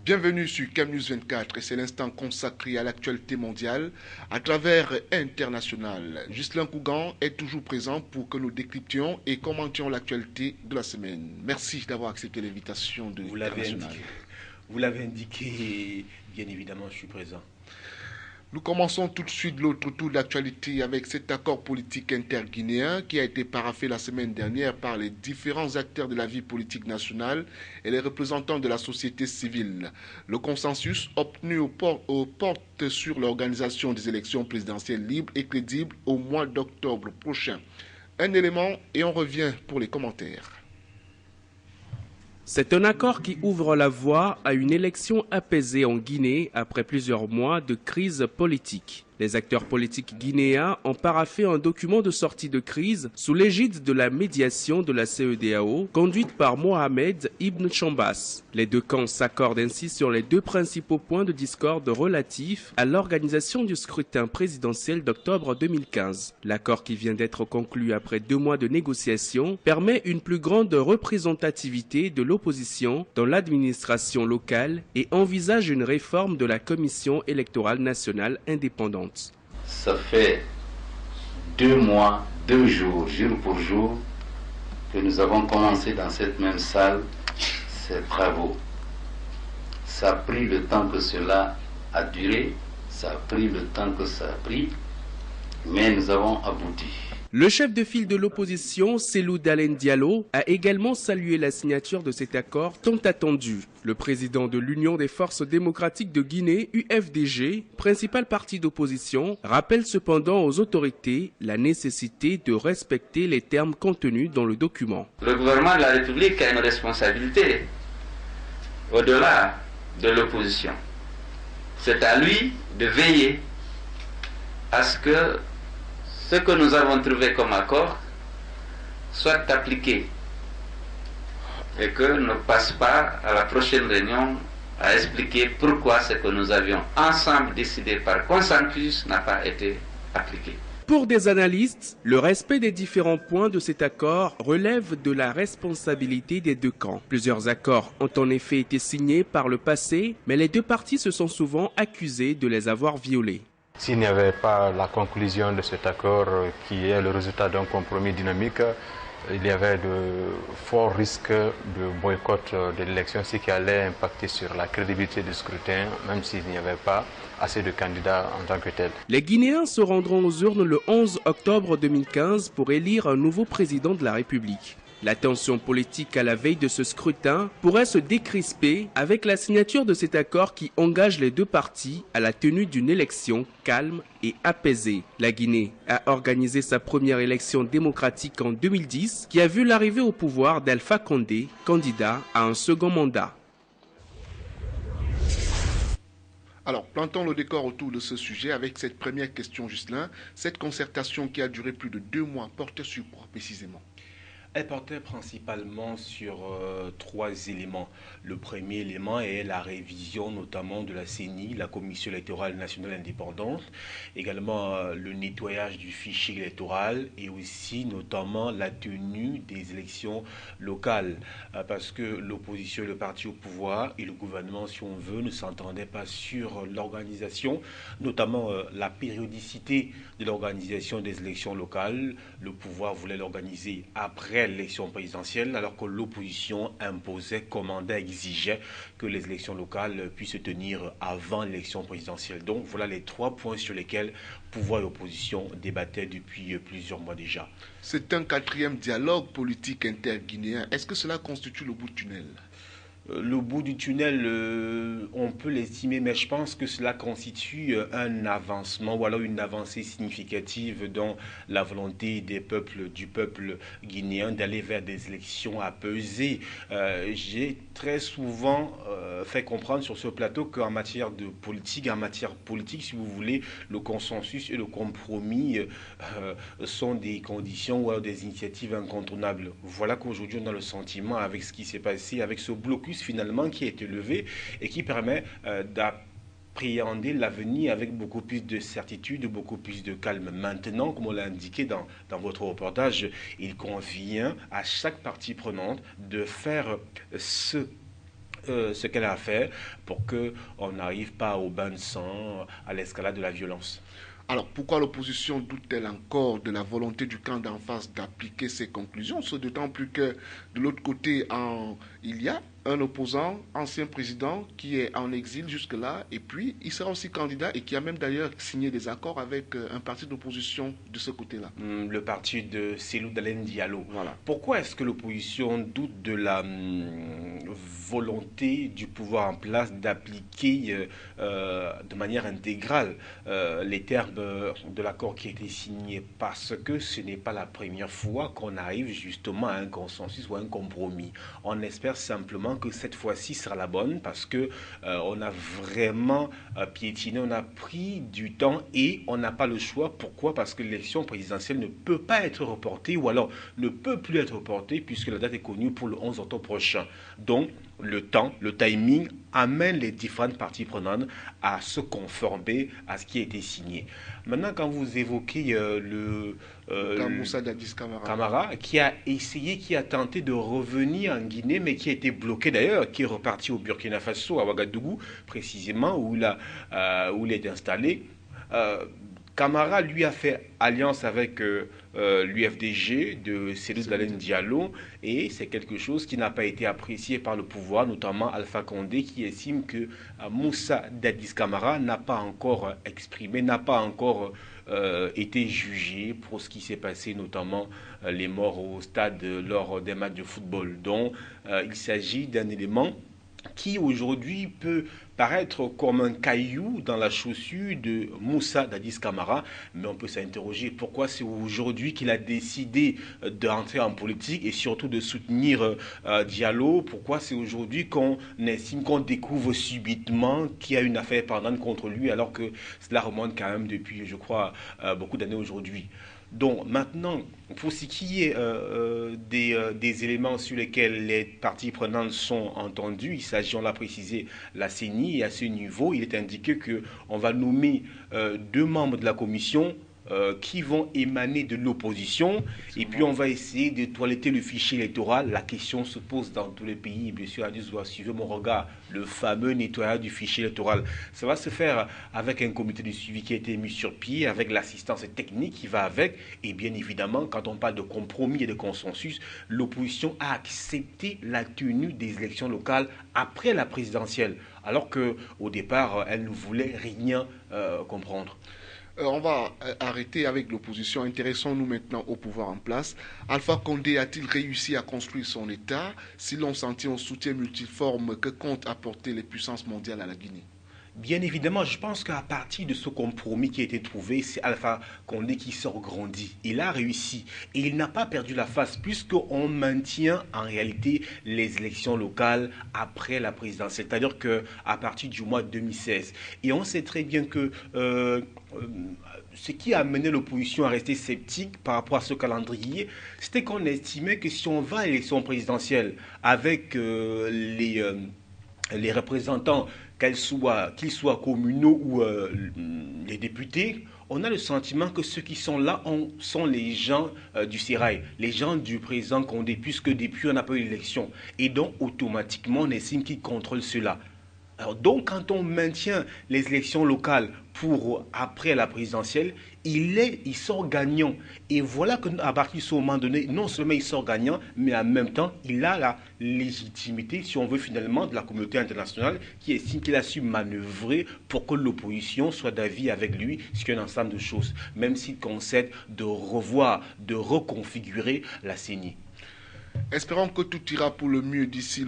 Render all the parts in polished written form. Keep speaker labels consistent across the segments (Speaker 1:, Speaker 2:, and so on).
Speaker 1: Bienvenue sur CamNews 24 et c'est l'instant consacré à l'actualité mondiale à travers international. Ghislain Cougan est toujours présent pour que nous décryptions et commentions l'actualité de la semaine. Merci d'avoir accepté l'invitation de International.
Speaker 2: Vous l'avez indiqué, bien évidemment, je suis présent.
Speaker 1: Nous commençons tout de suite l'autre tour d'actualité avec cet accord politique interguinéen qui a été paraphé la semaine dernière par les différents acteurs de la vie politique nationale et les représentants de la société civile. Le consensus obtenu porte sur l'organisation des élections présidentielles libres et crédibles au mois d'octobre prochain. Un élément et on revient pour les commentaires.
Speaker 3: C'est un accord qui ouvre la voie à une élection apaisée en Guinée après plusieurs mois de crise politique. Les acteurs politiques guinéens ont paraphé un document de sortie de crise sous l'égide de la médiation de la CEDEAO, conduite par Mohamed Ibn Chambas. Les deux camps s'accordent ainsi sur les deux principaux points de discorde relatifs à l'organisation du scrutin présidentiel d'octobre 2015. L'accord qui vient d'être conclu après 2 mois de négociations permet une plus grande représentativité de l'opposition dans l'administration locale et envisage une réforme de la Commission électorale nationale indépendante.
Speaker 4: Ça fait 2 mois, 2 jours, jour pour jour, que nous avons commencé dans cette même salle ces travaux. Ça a pris le temps que cela a duré, ça a pris le temps que ça a pris, mais nous avons abouti.
Speaker 3: Le chef de file de l'opposition, Cellou Dalein Diallo, a également salué la signature de cet accord tant attendu. Le président de l'Union des forces démocratiques de Guinée, UFDG, principal parti d'opposition, rappelle cependant aux autorités la nécessité de respecter les termes contenus dans le document.
Speaker 4: Le gouvernement de la République a une responsabilité au-delà de l'opposition. C'est à lui de veiller à ce que ce que nous avons trouvé comme accord soit appliqué et que ne passe pas à la prochaine réunion à expliquer pourquoi ce que nous avions ensemble décidé par consensus n'a pas été appliqué.
Speaker 3: Pour des analystes, le respect des différents points de cet accord relève de la responsabilité des deux camps. Plusieurs accords ont en effet été signés par le passé, mais les deux parties se sont souvent accusées de les avoir violés.
Speaker 5: S'il n'y avait pas la conclusion de cet accord qui est le résultat d'un compromis dynamique, il y avait de forts risques de boycott de l'élection, ce qui allait impacter sur la crédibilité du scrutin, même s'il n'y avait pas assez de candidats en tant que tels.
Speaker 3: Les Guinéens se rendront aux urnes le 11 octobre 2015 pour élire un nouveau président de la République. La tension politique à la veille de ce scrutin pourrait se décrisper avec la signature de cet accord qui engage les deux parties à la tenue d'une élection calme et apaisée. La Guinée a organisé sa première élection démocratique en 2010 qui a vu l'arrivée au pouvoir d'Alpha Condé, candidat à un second mandat.
Speaker 1: Alors, plantons le décor autour de ce sujet avec cette première question, Ghislain. Cette concertation qui a duré plus de 2 mois portait sur quoi précisément ?
Speaker 2: Elle portait principalement sur 3 éléments. Le premier élément est la révision notamment de la CENI, la Commission électorale nationale indépendante, également le nettoyage du fichier électoral et aussi notamment la tenue des élections locales. Parce que l'opposition et le parti au pouvoir et le gouvernement, si on veut, ne s'entendaient pas sur l'organisation, notamment la périodicité de l'organisation des élections locales. Le pouvoir voulait l'organiser après l'élection présidentielle, alors que l'opposition imposait, commandait, exigeait que les élections locales puissent se tenir avant l'élection présidentielle. Donc voilà les 3 points sur lesquels pouvoir et opposition débattaient depuis plusieurs mois déjà.
Speaker 1: C'est un 4e dialogue politique interguinéen. Est-ce que cela constitue le bout du tunnel ?
Speaker 2: Le bout du tunnel, on peut l'estimer, mais je pense que cela constitue un avancement ou alors une avancée significative dans la volonté du peuple guinéen d'aller vers des élections apaisées. J'ai très souvent fait comprendre sur ce plateau qu'en matière de politique, si vous voulez, le consensus et le compromis sont des conditions ou alors des initiatives incontournables. Voilà qu'aujourd'hui on a le sentiment, avec ce qui s'est passé, avec ce blocus finalement qui a été levé et qui permet d'appréhender l'avenir avec beaucoup plus de certitude, beaucoup plus de calme. Maintenant, comme on l'a indiqué dans votre reportage, il convient à chaque partie prenante de faire ce ce qu'elle a à faire pour qu'on n'arrive pas au bain de sang, à l'escalade de la violence.
Speaker 1: Alors pourquoi l'opposition doute-t-elle encore de la volonté du camp d'en face d'appliquer ces conclusions? C'est d'autant plus que de l'autre côté, il y a un opposant, ancien président, qui est en exil jusque-là, et puis il sera aussi candidat et qui a même d'ailleurs signé des accords avec un parti d'opposition de ce côté-là.
Speaker 2: Le parti de Cellou Dalein Diallo.
Speaker 1: Voilà.
Speaker 2: Pourquoi est-ce que l'opposition doute de la volonté du pouvoir en place d'appliquer de manière intégrale les termes de l'accord qui a été signé? Parce que ce n'est pas la première fois qu'on arrive justement à un consensus ou à un compromis. On espère simplement que cette fois-ci sera la bonne parce que on a vraiment piétiné, on a pris du temps et on n'a pas le choix. Pourquoi? Parce que l'élection présidentielle ne peut pas être reportée ou alors ne peut plus être reportée puisque la date est connue pour le 11 octobre prochain. Donc le temps, le timing amène les différentes parties prenantes à se conformer à ce qui a été signé. Maintenant, quand vous évoquez
Speaker 1: Moussa Dadis
Speaker 2: Camara, qui a essayé, qui a tenté de revenir en Guinée, mais qui a été bloqué d'ailleurs, qui est reparti au Burkina Faso, à Ouagadougou, précisément, où il est installé. Camara, lui, a fait alliance avec l'UFDG de Cellou Dalein Diallo et c'est quelque chose qui n'a pas été apprécié par le pouvoir, notamment Alpha Condé, qui estime que Moussa Dadis Camara n'a pas encore exprimé, n'a pas encore été jugé pour ce qui s'est passé, notamment les morts au stade lors des matchs de football. Donc, il s'agit d'un élément qui aujourd'hui peut paraître comme un caillou dans la chaussure de Moussa Dadis Camara, mais on peut s'interroger pourquoi c'est aujourd'hui qu'il a décidé d'entrer en politique et surtout de soutenir Diallo. Pourquoi c'est aujourd'hui qu'on estime, qu'on découvre subitement qu'il y a une affaire pendante contre lui alors que cela remonte quand même depuis, je crois, beaucoup d'années aujourd'hui. Donc maintenant, pour ce qui est des éléments sur lesquels les parties prenantes sont entendues, il s'agit, on l'a précisé, la CENI, et à ce niveau, il est indiqué qu'on va nommer 2 membres de la commission qui vont émaner de l'opposition et puis on va essayer de toiletter le fichier électoral. La question se pose dans tous les pays, bien sûr, Adis doit suivre mon regard, le fameux nettoyage du fichier électoral. Ça va se faire avec un comité de suivi qui a été mis sur pied, avec l'assistance technique qui va avec, et bien évidemment, quand on parle de compromis et de consensus, l'opposition a accepté la tenue des élections locales après la présidentielle, alors qu'au départ, elle ne voulait rien comprendre.
Speaker 1: On va arrêter avec l'opposition. Intéressons-nous maintenant au pouvoir en place. Alpha Condé a-t-il réussi à construire son État si l'on sentit un soutien multiforme que comptent apporter les puissances mondiales à la Guinée?
Speaker 2: Bien évidemment, je pense qu'à partir de ce compromis qui a été trouvé, c'est Alpha Condé qui sort grandi. Il a réussi et il n'a pas perdu la face puisqu'on maintient en réalité les élections locales après la présidentielle. C'est-à-dire qu'à partir du mois de 2016. Et on sait très bien que ce qui a amené l'opposition à rester sceptique par rapport à ce calendrier, c'était qu'on estimait que si on va à l'élection présidentielle avec les représentants, qu'ils soient communaux ou les députés, on a le sentiment que ceux qui sont là sont les gens du sérail, les gens du président Condé, puisque depuis on n'a pas eu l'élection. Et donc automatiquement on estime qu'ils contrôlent cela. Alors donc quand on maintient les élections locales pour après la présidentielle, il sort gagnant. Et voilà qu'à partir de ce moment donné, non seulement il sort gagnant, mais en même temps, il a la légitimité, si on veut finalement, de la communauté internationale qui estime qu'il a su manœuvrer pour que l'opposition soit d'avis avec lui sur un ensemble de choses, même s'il concède de revoir, de reconfigurer la CENI.
Speaker 1: Espérons que tout ira pour le mieux d'ici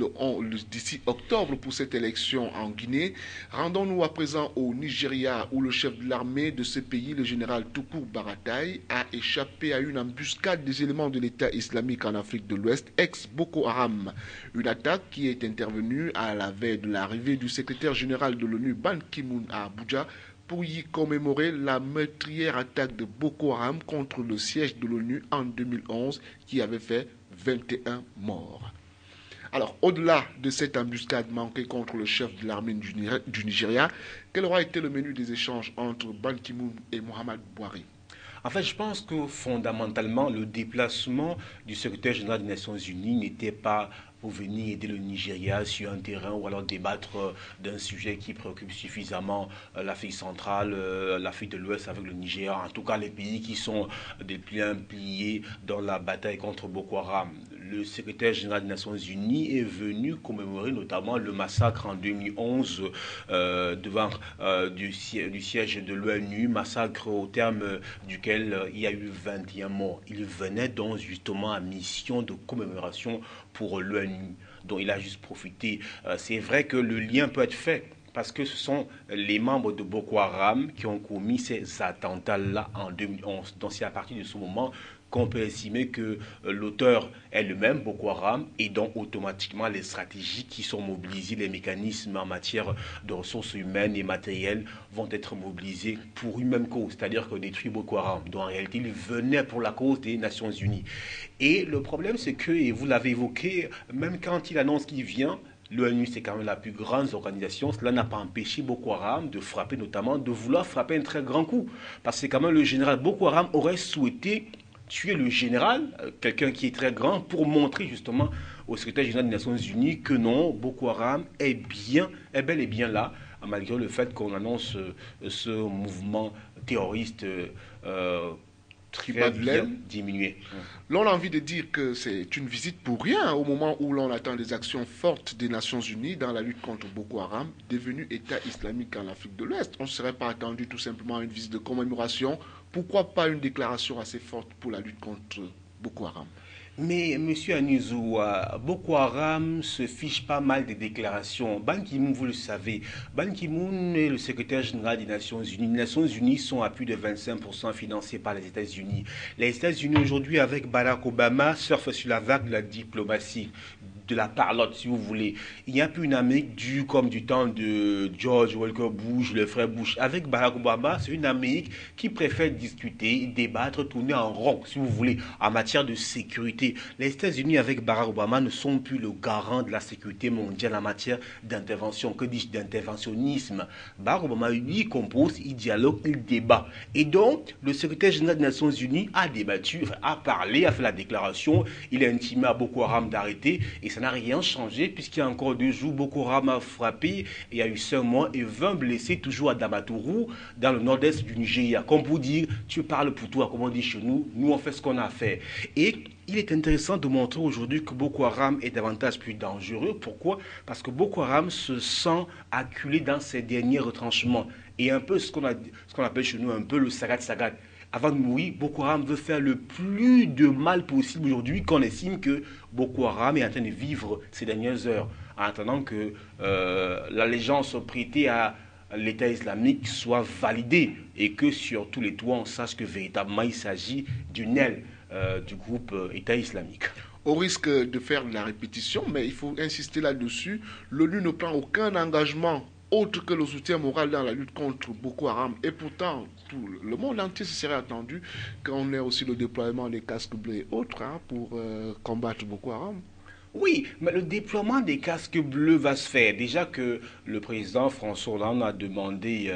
Speaker 1: octobre pour cette élection en Guinée. Rendons-nous à présent au Nigeria où le chef de l'armée de ce pays, le général Tukur Buratai, a échappé à une embuscade des éléments de l'État islamique en Afrique de l'Ouest, ex-Boko Haram. Une attaque qui est intervenue à la veille de l'arrivée du secrétaire général de l'ONU Ban Ki-moon à Abuja pour y commémorer la meurtrière attaque de Boko Haram contre le siège de l'ONU en 2011 qui avait fait 21 morts. Alors, au-delà de cette embuscade manquée contre le chef de l'armée du Nigeria, quel aura été le menu des échanges entre Ban Ki-moon et Mohamed Bouhari?
Speaker 2: En fait, je pense que fondamentalement, le déplacement du secrétaire général des Nations Unies n'était pas pour venir aider le Nigeria sur un terrain ou alors débattre d'un sujet qui préoccupe suffisamment l'Afrique centrale, l'Afrique de l'Ouest avec le Nigeria, en tout cas les pays qui sont des plus impliqués dans la bataille contre Boko Haram. Le secrétaire général des Nations Unies est venu commémorer notamment le massacre en 2011 devant du siège de l'ONU, massacre au terme duquel il y a eu 21 morts. Il venait donc justement à mission de commémoration pour l'ONU, dont il a juste profité. C'est vrai que le lien peut être fait, parce que ce sont les membres de Boko Haram qui ont commis ces attentats-là en 2011. Donc c'est à partir de ce moment qu'on peut estimer que l'auteur est le même, Boko Haram, et donc automatiquement les stratégies qui sont mobilisées, les mécanismes en matière de ressources humaines et matérielles vont être mobilisés pour une même cause, c'est-à-dire que détruire Boko Haram. Donc en réalité, il venait pour la cause des Nations Unies. Et le problème, c'est que, et vous l'avez évoqué, même quand il annonce qu'il vient, l'ONU, c'est quand même la plus grande organisation. Cela n'a pas empêché Boko Haram de frapper, notamment de vouloir frapper un très grand coup. Parce que c'est quand même le général Boko Haram aurait souhaité tuer le général, quelqu'un qui est très grand, pour montrer justement au secrétaire général des Nations Unies que non, Boko Haram est bel et bien là, malgré le fait qu'on annonce ce mouvement terroriste très bien diminué.
Speaker 1: L'on a envie de dire que c'est une visite pour rien au moment où l'on attend des actions fortes des Nations Unies dans la lutte contre Boko Haram, devenu État islamique en Afrique de l'Ouest. On ne serait pas attendu tout simplement à une visite de commémoration. Pourquoi pas une déclaration assez forte pour la lutte contre Boko Haram?
Speaker 2: Mais, M. Anizou, Boko Haram se fiche pas mal des déclarations. Ban Ki-moon, vous le savez, Ban Ki-moon est le secrétaire général des Nations Unies. Les Nations Unies sont à plus de 25% financées par les États-Unis. Les États-Unis, aujourd'hui, avec Barack Obama, surfent sur la vague de la diplomatie, de la parlotte, si vous voulez. Il n'y a plus une Amérique dure comme du temps de George Walker Bush, le frère Bush. Avec Barack Obama, c'est une Amérique qui préfère discuter, débattre, tourner en rond, si vous voulez, en matière de sécurité. Les États-Unis, avec Barack Obama, ne sont plus le garant de la sécurité mondiale en matière d'intervention. Que dis-je d'interventionnisme? Barack Obama, lui, compose, il dialogue, il débat. Et donc, le secrétaire général des Nations Unies a débattu, a parlé, a fait la déclaration. Il a intimé à Boko Haram d'arrêter. Et ça n'a rien changé, puisqu'il y a encore 2 jours, Boko Haram a frappé. Il y a eu 5 morts et 20 blessés, toujours à Damaturu, dans le nord-est du Nigeria. Comme pour dire, tu parles pour toi, comme on dit chez nous, nous on fait ce qu'on a à faire. Et il est intéressant de montrer aujourd'hui que Boko Haram est davantage plus dangereux. Pourquoi? Parce que Boko Haram se sent acculé dans ses derniers retranchements. Et un peu ce qu'on appelle chez nous un peu le sagat-sagat. Avant de mourir, Boko Haram veut faire le plus de mal possible aujourd'hui, qu'on estime que Boko Haram est en train de vivre ces dernières heures, en attendant que l'allégeance prêtée à l'État islamique soit validée et que sur tous les toits, on sache que véritablement il s'agit d'une aile du groupe État islamique.
Speaker 1: Au risque de faire de la répétition, mais il faut insister là-dessus, l'ONU ne prend aucun engagement autre que le soutien moral dans la lutte contre Boko Haram. Et pourtant, tout le monde entier se serait attendu qu'on ait aussi le déploiement des casques bleus et autres pour combattre Boko Haram.
Speaker 2: Oui, mais le déploiement des casques bleus va se faire. Déjà que le président François Hollande a demandé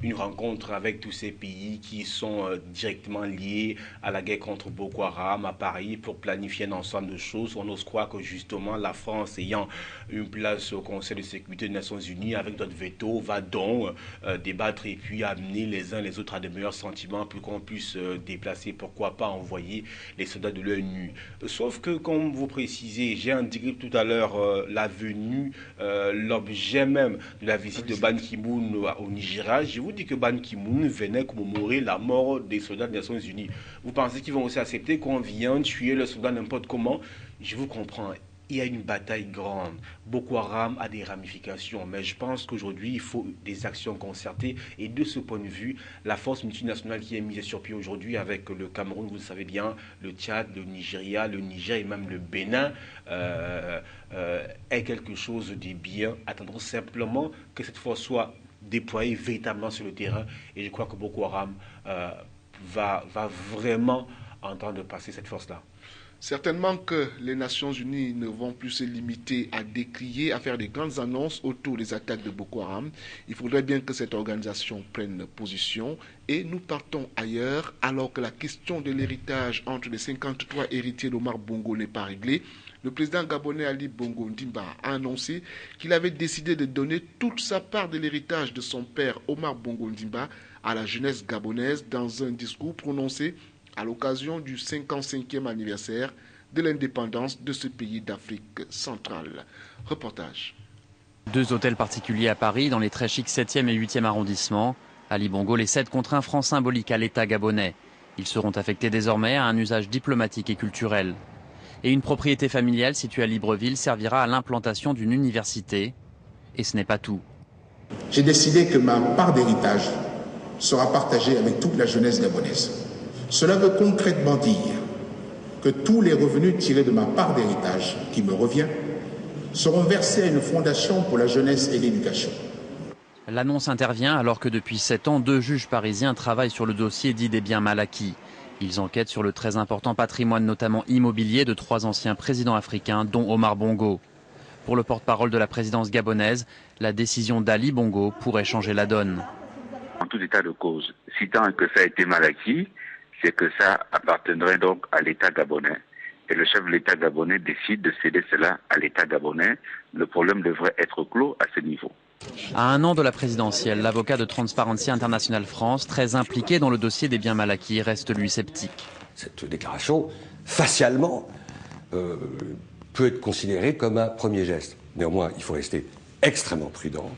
Speaker 2: une rencontre avec tous ces pays qui sont directement liés à la guerre contre Boko Haram à Paris pour planifier un ensemble de choses. On ose croire que justement la France, ayant une place au Conseil de sécurité des Nations Unies avec d'autres veto, va donc débattre et puis amener les uns les autres à de meilleurs sentiments pour qu'on puisse déplacer, pourquoi pas envoyer les soldats de l'ONU. Sauf que, comme vous précisez, j'ai indiqué tout à l'heure la venue, l'objet même de la visite de Ban Ki-moon au Nigeria. Je vous dis que Ban Ki-moon venait commémorer la mort des soldats des Nations Unies. Vous pensez qu'ils vont aussi accepter qu'on vienne tuer le soldat n'importe comment? Je vous comprends. Il y a une bataille grande. Boko Haram a des ramifications, mais je pense qu'aujourd'hui, il faut des actions concertées. Et de ce point de vue, la force multinationale qui est mise sur pied aujourd'hui avec le Cameroun, vous le savez bien, le Tchad, le Nigeria, le Niger et même le Bénin, est quelque chose de bien. Attendons simplement que cette force soit déployée véritablement sur le terrain. Et je crois que Boko Haram va vraiment entendre passer cette force-là.
Speaker 1: Certainement que les Nations Unies ne vont plus se limiter à décrier, à faire des grandes annonces autour des attaques de Boko Haram. Il faudrait bien que cette organisation prenne position et nous partons ailleurs alors que la question de l'héritage entre les 53 héritiers d'Omar Bongo n'est pas réglée. le président gabonais Ali Bongo Ndimba a annoncé qu'il avait décidé de donner toute sa part de l'héritage de son père Omar Bongo Ndimba à la jeunesse gabonaise dans un discours prononcé à l'occasion du 55e anniversaire de l'indépendance de ce pays d'Afrique centrale. Reportage.
Speaker 6: 2 hôtels particuliers à Paris, dans les très chics 7e et 8e arrondissements. Ali Bongo les cède contre un franc symbolique à l'État gabonais. Ils seront affectés désormais à un usage diplomatique et culturel. Et une propriété familiale située à Libreville servira à l'implantation d'une université. Et ce n'est pas tout.
Speaker 7: J'ai décidé que ma part d'héritage sera partagée avec toute la jeunesse gabonaise. Cela veut concrètement dire que tous les revenus tirés de ma part d'héritage, qui me revient, seront versés à une fondation pour la jeunesse et l'éducation.
Speaker 6: L'annonce intervient alors que depuis 7 ans, 2 juges parisiens travaillent sur le dossier dit des biens mal acquis. Ils enquêtent sur le très important patrimoine, notamment immobilier, de 3 anciens présidents africains, dont Omar Bongo. Pour le porte-parole de la présidence gabonaise, la décision d'Ali Bongo pourrait changer la donne.
Speaker 8: En tout état de cause, si tant que ça a été mal acquis, c'est que ça appartiendrait donc à l'État gabonais. Et le chef de l'État gabonais décide de céder cela à l'État gabonais. Le problème devrait être clos à ce niveau.
Speaker 6: À 1 an de la présidentielle, l'avocat de Transparency International France, très impliqué dans le dossier des biens mal acquis, reste lui sceptique.
Speaker 9: Cette déclaration, facialement, peut être considérée comme un premier geste. Néanmoins, il faut rester extrêmement prudent.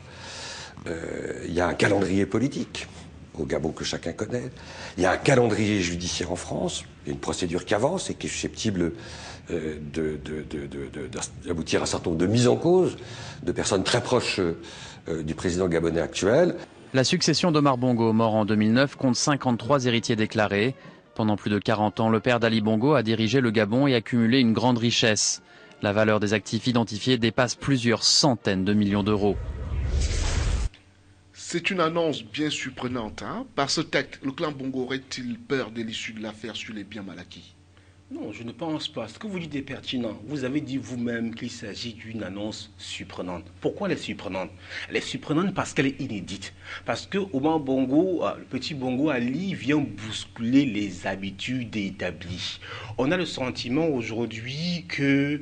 Speaker 9: Il y a un calendrier politique au Gabon que chacun connaît. Il y a un calendrier judiciaire en France. Il y a une procédure qui avance et qui est susceptible d'aboutir à un certain nombre de mises en cause de personnes très proches du président gabonais actuel.
Speaker 6: La succession d'Omar Bongo, mort en 2009, compte 53 héritiers déclarés. Pendant plus de 40 ans, le père d'Ali Bongo a dirigé le Gabon et accumulé une grande richesse. La valeur des actifs identifiés dépasse plusieurs centaines de millions d'euros.
Speaker 1: C'est une annonce bien surprenante. Par ce texte, le clan Bongo aurait-il peur de l'issue de l'affaire sur les biens mal acquis?
Speaker 2: Non, je ne pense pas. Ce que vous dites est pertinent. Vous avez dit vous-même qu'il s'agit d'une annonce surprenante. Pourquoi elle est surprenante? Elle est surprenante parce qu'elle est inédite. Parce que Omar Bongo, le petit Bongo Ali, vient bousculer les habitudes établies. On a le sentiment aujourd'hui que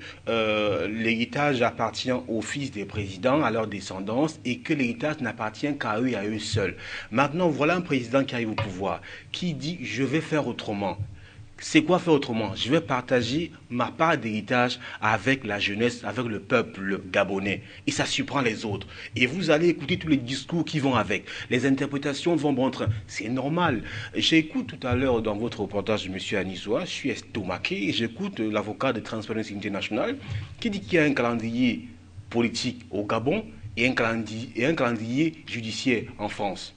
Speaker 2: l'héritage appartient aux fils des présidents, à leur descendance, et que l'héritage n'appartient qu'à eux et à eux seuls. Maintenant, voilà un président qui arrive au pouvoir, qui dit « je vais faire autrement ». C'est quoi faire autrement? Je vais partager ma part d'héritage avec la jeunesse, avec le peuple gabonais. Et ça surprend les autres. Et vous allez écouter tous les discours qui vont avec. Les interprétations vont bon train. C'est normal. J'écoute tout à l'heure dans votre reportage, M. Anizoa, je suis estomaqué. J'écoute l'avocat de Transparency International qui dit qu'il y a un calendrier politique au Gabon et un calendrier judiciaire en France.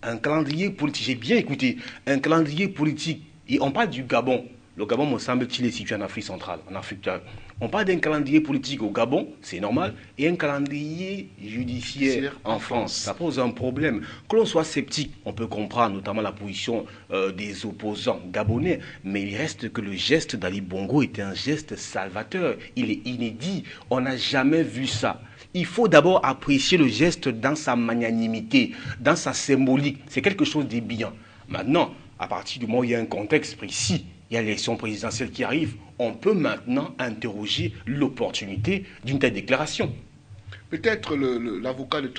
Speaker 2: Un calendrier politique, j'ai bien écouté, un calendrier politique. Et on parle du Gabon. Le Gabon, me semble-t-il, est situé en Afrique centrale, en Afrique. On parle d'un calendrier politique au Gabon, c'est normal, et un calendrier judiciaire en France. Ça pose un problème. Que l'on soit sceptique, on peut comprendre notamment la position des opposants gabonais, mais il reste que le geste d'Ali Bongo est un geste salvateur. Il est inédit. On n'a jamais vu ça. Il faut d'abord apprécier le geste dans sa magnanimité, dans sa symbolique. C'est quelque chose de bien. Maintenant, à partir du moment où il y a un contexte précis, il y a l'élection présidentielle qui arrive, on peut maintenant interroger l'opportunité d'une telle déclaration.
Speaker 1: Peut-être l'avocat de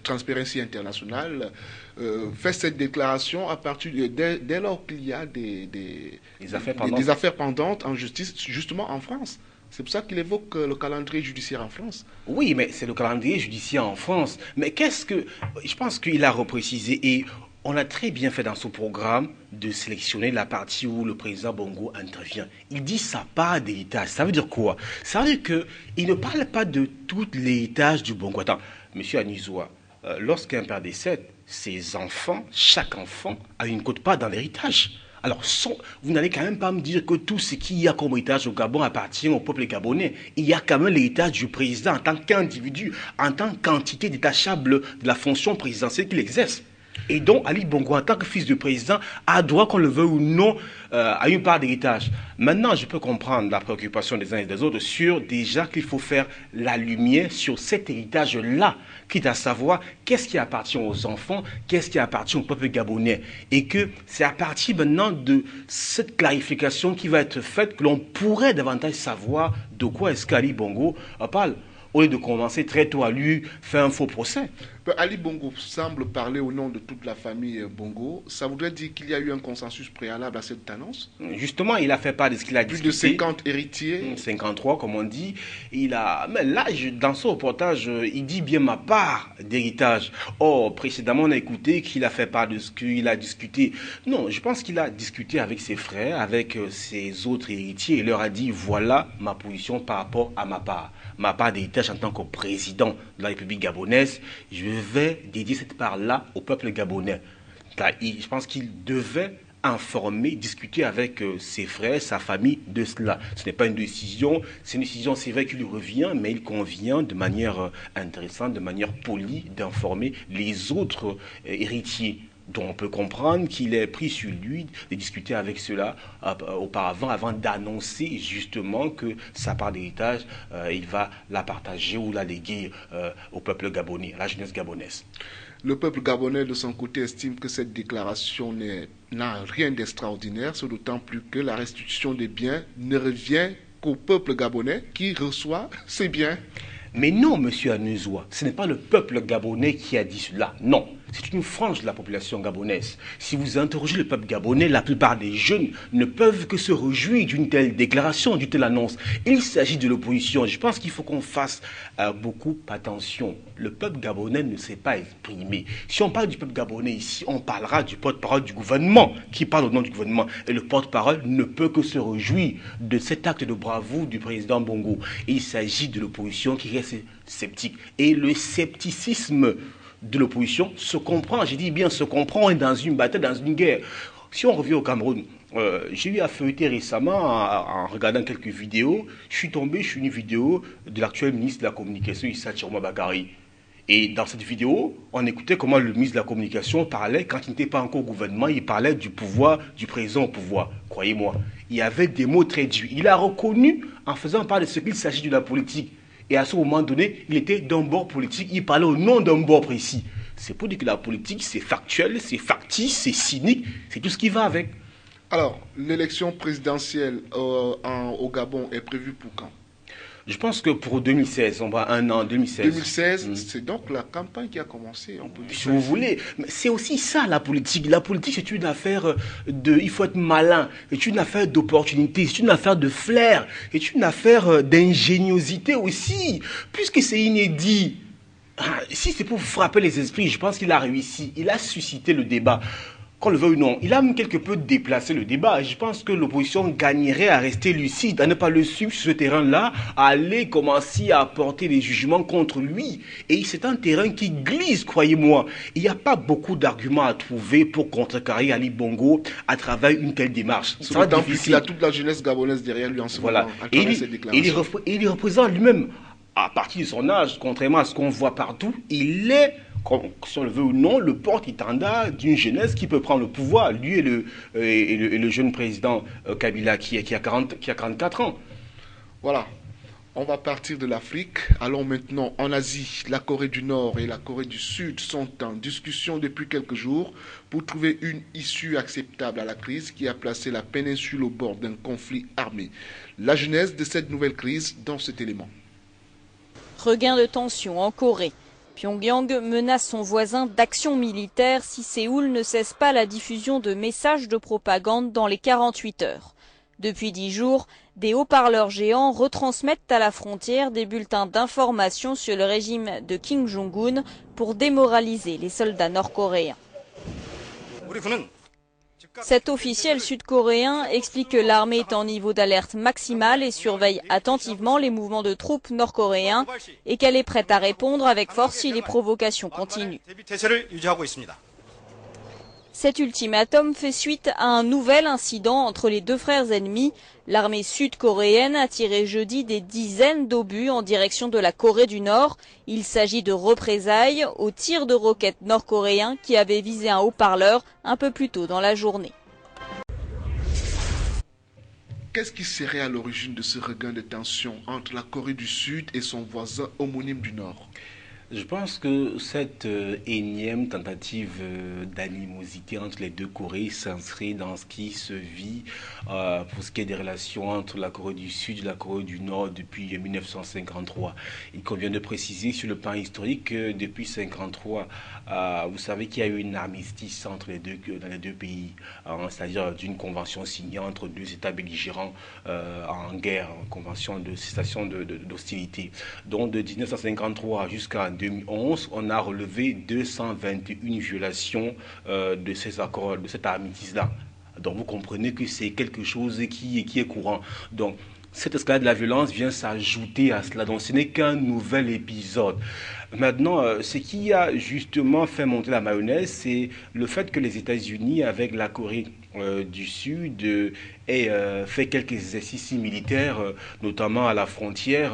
Speaker 1: Transparency International fait cette déclaration à partir dès lors qu'il y a des affaires pendantes en justice, justement en France. C'est pour ça qu'il évoque le calendrier judiciaire en France.
Speaker 2: Oui, mais c'est le calendrier judiciaire en France. Mais je pense qu'il a reprécisé et on a très bien fait dans ce programme de sélectionner la partie où le président Bongo intervient. Il dit sa part d'héritage. Ça veut dire quoi? Ça veut dire qu'il ne parle pas de tout l'héritage du Bongo. Attends, monsieur Anizoa, lorsqu'un père décède, ses enfants, chaque enfant a une quote-part dans l'héritage. Alors, vous n'allez quand même pas me dire que tout ce qu'il y a comme héritage au Gabon appartient au peuple gabonais. Il y a quand même l'héritage du président en tant qu'individu, en tant qu'entité détachable de la fonction présidentielle qu'il exerce. Et donc Ali Bongo, en tant que fils de président, a droit, qu'on le veuille ou non, à une part d'héritage. Maintenant, je peux comprendre la préoccupation des uns et des autres sur déjà qu'il faut faire la lumière sur cet héritage-là, quitte à savoir qu'est-ce qui appartient aux enfants, qu'est-ce qui appartient au peuple gabonais. Et que c'est à partir maintenant de cette clarification qui va être faite que l'on pourrait davantage savoir de quoi est-ce qu'Ali Bongo parle, au lieu de commencer très tôt à lui faire un faux procès.
Speaker 1: Ali Bongo semble parler au nom de toute la famille Bongo. Ça voudrait dire qu'il y a eu un consensus préalable à cette annonce?
Speaker 2: Justement, il a fait part de ce qu'il a discuté.
Speaker 1: Plus de 50 héritiers.
Speaker 2: 53, comme on dit. Mais là, dans son reportage, il dit bien ma part d'héritage. Or, précédemment, on a écouté qu'il a fait part de ce qu'il a discuté. Non, je pense qu'il a discuté avec ses frères, avec ses autres héritiers, et leur a dit, voilà ma position par rapport à ma part. Ma part d'héritage en tant que président de la République gabonaise, je vais dédier cette part-là au peuple gabonais. Je pense qu'il devait informer, discuter avec ses frères, sa famille de cela. Ce n'est pas une décision, c'est une décision, c'est vrai qu'il lui revient, mais il convient de manière intéressante, de manière polie, d'informer les autres héritiers. Donc on peut comprendre qu'il ait pris sur lui de discuter avec cela auparavant, avant d'annoncer justement que sa part d'héritage, il va la partager ou la léguer au peuple gabonais, à la jeunesse gabonaise.
Speaker 1: Le peuple gabonais, de son côté, estime que cette déclaration n'a rien d'extraordinaire, ce d'autant plus que la restitution des biens ne revient qu'au peuple gabonais qui reçoit ces biens.
Speaker 2: Mais non, monsieur Anuzoa, ce n'est pas le peuple gabonais qui a dit cela, non. C'est une frange de la population gabonaise. Si vous interrogez le peuple gabonais, la plupart des jeunes ne peuvent que se réjouir d'une telle déclaration, d'une telle annonce. Il s'agit de l'opposition. Je pense qu'il faut qu'on fasse beaucoup attention. Le peuple gabonais ne s'est pas exprimé. Si on parle du peuple gabonais ici, on parlera du porte-parole du gouvernement, qui parle au nom du gouvernement. Et le porte-parole ne peut que se réjouir de cet acte de bravoure du président Bongo. Et il s'agit de l'opposition qui reste sceptique. Et le scepticisme de l'opposition se comprend, j'ai dit bien se comprend, on est dans une bataille, dans une guerre. Si on revient au Cameroun, j'ai eu à feuilleter récemment, en regardant quelques vidéos, je suis tombé sur une vidéo de l'actuel ministre de la Communication, Issa Chiroma Bakary. Et dans cette vidéo, on écoutait comment le ministre de la Communication parlait, quand il n'était pas encore au gouvernement, il parlait du pouvoir, du président au pouvoir. Croyez-moi, il y avait des mots très durs. Il a reconnu, en faisant part de ce qu'il s'agit de la politique. Et à ce moment donné, il était d'un bord politique, il parlait au nom d'un bord précis. C'est pour dire que la politique, c'est factuel, c'est factice, c'est cynique, c'est tout ce qui va avec.
Speaker 1: Alors, l'élection présidentielle au Gabon est prévue pour quand?
Speaker 2: Je pense que pour 2016, on va un an, 2016.
Speaker 1: 2016, c'est donc la campagne qui a commencé, on peut dire.
Speaker 2: Si vous voulez, mais c'est aussi ça la politique. La politique, c'est une affaire il faut être malin, c'est une affaire d'opportunité, c'est une affaire de flair, c'est une affaire d'ingéniosité aussi, puisque c'est inédit. Si c'est pour frapper les esprits, je pense qu'il a réussi, il a suscité le débat. Qu'on le veuille ou non, il a même quelque peu déplacé le débat. Je pense que l'opposition gagnerait à rester lucide, à ne pas le suivre sur ce terrain-là, à aller commencer à apporter des jugements contre lui. Et c'est un terrain qui glisse, croyez-moi. Il n'y a pas beaucoup d'arguments à trouver pour contrecarrer Ali Bongo à travers une telle démarche.
Speaker 1: Ça va difficile. Il a toute la jeunesse gabonaise derrière lui en ce moment, à travers cette déclaration.
Speaker 2: Et il représente lui-même, à partir de son âge, contrairement à ce qu'on voit partout, il est, si on le veut ou non, le porte-étendard d'une jeunesse qui peut prendre le pouvoir. Lui et le jeune président Kabila qui a 44 ans.
Speaker 1: Voilà. On va partir de l'Afrique. Allons maintenant en Asie. La Corée du Nord et la Corée du Sud sont en discussion depuis quelques jours pour trouver une issue acceptable à la crise qui a placé la péninsule au bord d'un conflit armé. La genèse de cette nouvelle crise dans cet élément.
Speaker 10: Regain de tension en Corée. Pyongyang menace son voisin d'action militaire si Séoul ne cesse pas la diffusion de messages de propagande dans les 48 heures. Depuis 10 jours, des haut-parleurs géants retransmettent à la frontière des bulletins d'information sur le régime de Kim Jong-un pour démoraliser les soldats nord-coréens. Cet officiel sud-coréen explique que l'armée est en niveau d'alerte maximale et surveille attentivement les mouvements de troupes nord-coréens et qu'elle est prête à répondre avec force si les provocations continuent. Cet ultimatum fait suite à un nouvel incident entre les deux frères ennemis. L'armée sud-coréenne a tiré jeudi des dizaines d'obus en direction de la Corée du Nord. Il s'agit de représailles aux tirs de roquettes nord-coréens qui avaient visé un haut-parleur un peu plus tôt dans la journée.
Speaker 1: Qu'est-ce qui serait à l'origine de ce regain de tension entre la Corée du Sud et son voisin homonyme du Nord?
Speaker 2: Je pense que cette énième tentative d'animosité entre les deux Corées s'inscrit dans ce qui se vit pour ce qui est des relations entre la Corée du Sud et la Corée du Nord depuis 1953. Il convient de préciser sur le plan historique que depuis 1953, vous savez qu'il y a eu une armistice entre dans les deux pays, c'est-à-dire d'une convention signée entre deux États belligérants en guerre, une convention de cessation d'hostilité. Donc de 1953 jusqu'à 2011, on a relevé 221 violations de ces accords, de cette armistice-là. Donc vous comprenez que c'est quelque chose qui est courant. Donc cette escalade de la violence vient s'ajouter à cela. Donc ce n'est qu'un nouvel épisode. Maintenant, ce qui a justement fait monter la mayonnaise, c'est le fait que les États-Unis, avec la Corée du Sud, aient fait quelques exercices militaires, notamment à la frontière,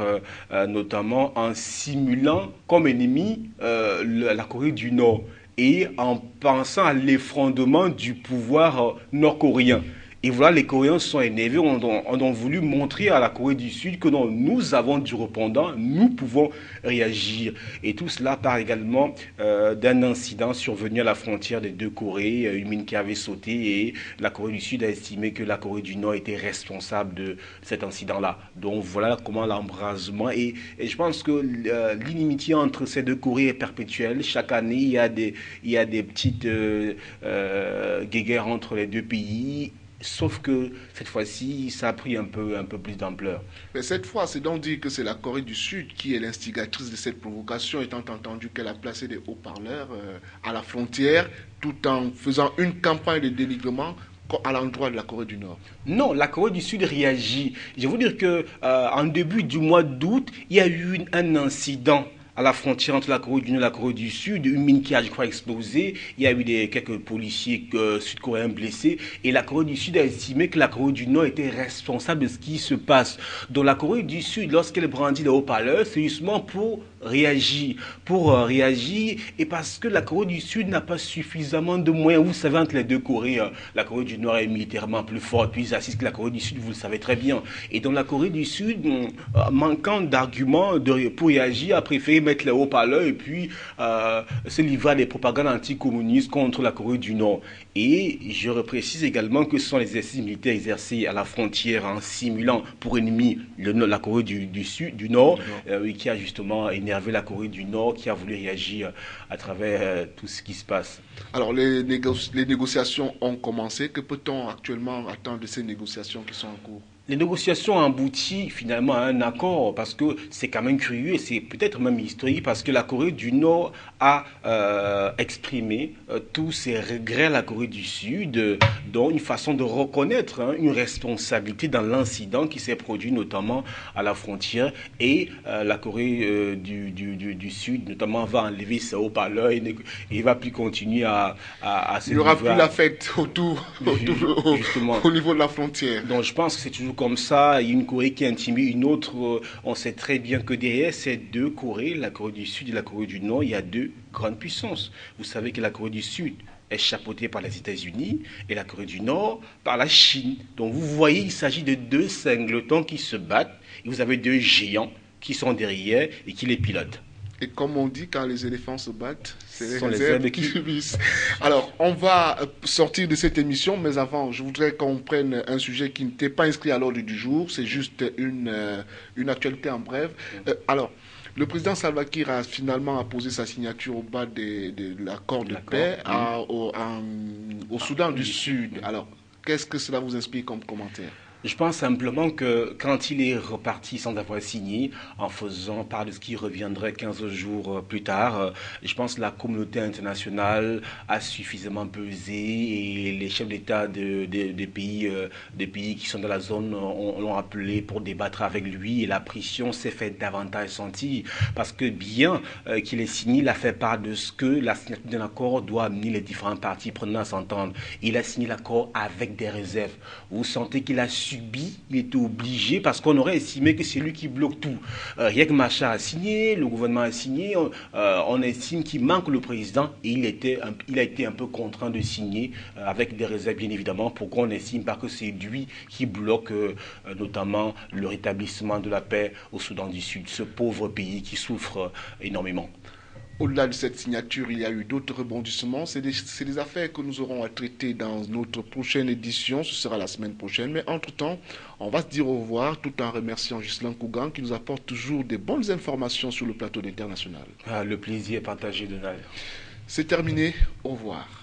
Speaker 2: notamment en simulant comme ennemi la Corée du Nord et en pensant à l'effondrement du pouvoir nord-coréen. Et voilà, les Coréens sont énervés, ont voulu montrer à la Corée du Sud que non, nous avons du répondant, nous pouvons réagir. Et tout cela part également d'un incident survenu à la frontière des deux Corées, une mine qui avait sauté, et la Corée du Sud a estimé que la Corée du Nord était responsable de cet incident-là. Donc voilà comment l'embrasement, et je pense que l'inimitié entre ces deux Corées est perpétuelle. Chaque année, il y a des petites guéguerres entre les deux pays. Sauf que cette fois-ci, ça a pris un peu plus d'ampleur.
Speaker 1: Mais cette fois, c'est donc dire que c'est la Corée du Sud qui est l'instigatrice de cette provocation, étant entendu qu'elle a placé des haut-parleurs à la frontière, tout en faisant une campagne de dénigrement à l'endroit de la Corée du Nord.
Speaker 2: Non, la Corée du Sud réagit. Je vais vous dire que en début du mois d'août, il y a eu un incident à la frontière entre la Corée du Nord et la Corée du Sud, une mine qui a, je crois, explosé. Il y a eu quelques policiers sud-coréens blessés. Et la Corée du Sud a estimé que la Corée du Nord était responsable de ce qui se passe. Donc la Corée du Sud, lorsqu'elle brandit les haut-parleurs, c'est justement pour réagir. Et parce que la Corée du Sud n'a pas suffisamment de moyens. Vous savez, entre les deux Corées, la Corée du Nord est militairement plus forte, puis ils assistent que la Corée du Sud, vous le savez très bien. Et donc la Corée du Sud, manquant d'arguments pour réagir, a préféré mettre les haut-parleurs et puis se livrer à des propagandes anticommunistes contre la Corée du Nord. Et je reprécise également que ce sont les exercices militaires exercés à la frontière en simulant pour ennemi la Corée du Nord, qui a justement énervé la Corée du Nord, qui a voulu réagir à travers tout ce qui se passe.
Speaker 1: Alors les négociations ont commencé. Que peut-on actuellement attendre de ces négociations qui sont en cours?
Speaker 2: Les négociations ont abouti finalement à un accord, parce que c'est quand même curieux et c'est peut-être même historique, parce que la Corée du Nord a exprimé tous ses regrets à la Corée du Sud, dont une façon de reconnaître une responsabilité dans l'incident qui s'est produit notamment à la frontière, et la Corée du Sud notamment va enlever ses haut-parleurs et ne va plus continuer à se
Speaker 1: Il n'y aura plus la fête autour au niveau de la frontière.
Speaker 2: Donc je pense que c'est toujours comme ça, il y a une Corée qui intimide une autre. On sait très bien que derrière ces deux Corées, la Corée du Sud et la Corée du Nord, il y a deux grandes puissances. Vous savez que la Corée du Sud est chapeautée par les États-Unis et la Corée du Nord par la Chine. Donc vous voyez, il s'agit de deux singletons qui se battent, et vous avez deux géants qui sont derrière et qui les pilotent.
Speaker 1: Et comme on dit, quand les éléphants se battent, c'est les herbes qui subissent. Alors, on va sortir de cette émission, mais avant, je voudrais qu'on prenne un sujet qui n'était pas inscrit à l'ordre du jour. C'est juste une actualité en bref. Alors, le président Salva Kiir a finalement apposé sa signature au bas de l'accord de paix au Soudan du Sud. Alors, qu'est-ce que cela vous inspire comme commentaire?
Speaker 2: Je pense simplement que quand il est reparti sans avoir signé, en faisant part de ce qui reviendrait 15 jours plus tard, je pense que la communauté internationale a suffisamment pesé et les chefs d'État des pays qui sont dans la zone l'ont appelé pour débattre avec lui et la pression s'est fait davantage sentir parce que bien qu'il ait signé, il a fait part de ce que la signature d'un accord doit amener les différentes parties prenantes à s'entendre. Il a signé l'accord avec des réserves. Vous sentez qu'il a subi, il était obligé parce qu'on aurait estimé que c'est lui qui bloque tout. Riek Machar a signé, le gouvernement a signé, on estime qu'il manque le président et il a été un peu contraint de signer avec des réserves bien évidemment pour qu'on estime pas que c'est lui qui bloque notamment le rétablissement de la paix au Soudan du Sud, ce pauvre pays qui souffre énormément.
Speaker 1: Au-delà de cette signature, il y a eu d'autres rebondissements. C'est des affaires que nous aurons à traiter dans notre prochaine édition. Ce sera la semaine prochaine. Mais entre-temps, on va se dire au revoir tout en remerciant Ghislain Kougan qui nous apporte toujours des bonnes informations sur le plateau d'International.
Speaker 2: Le plaisir est partagé, Donald.
Speaker 1: C'est terminé. Au revoir.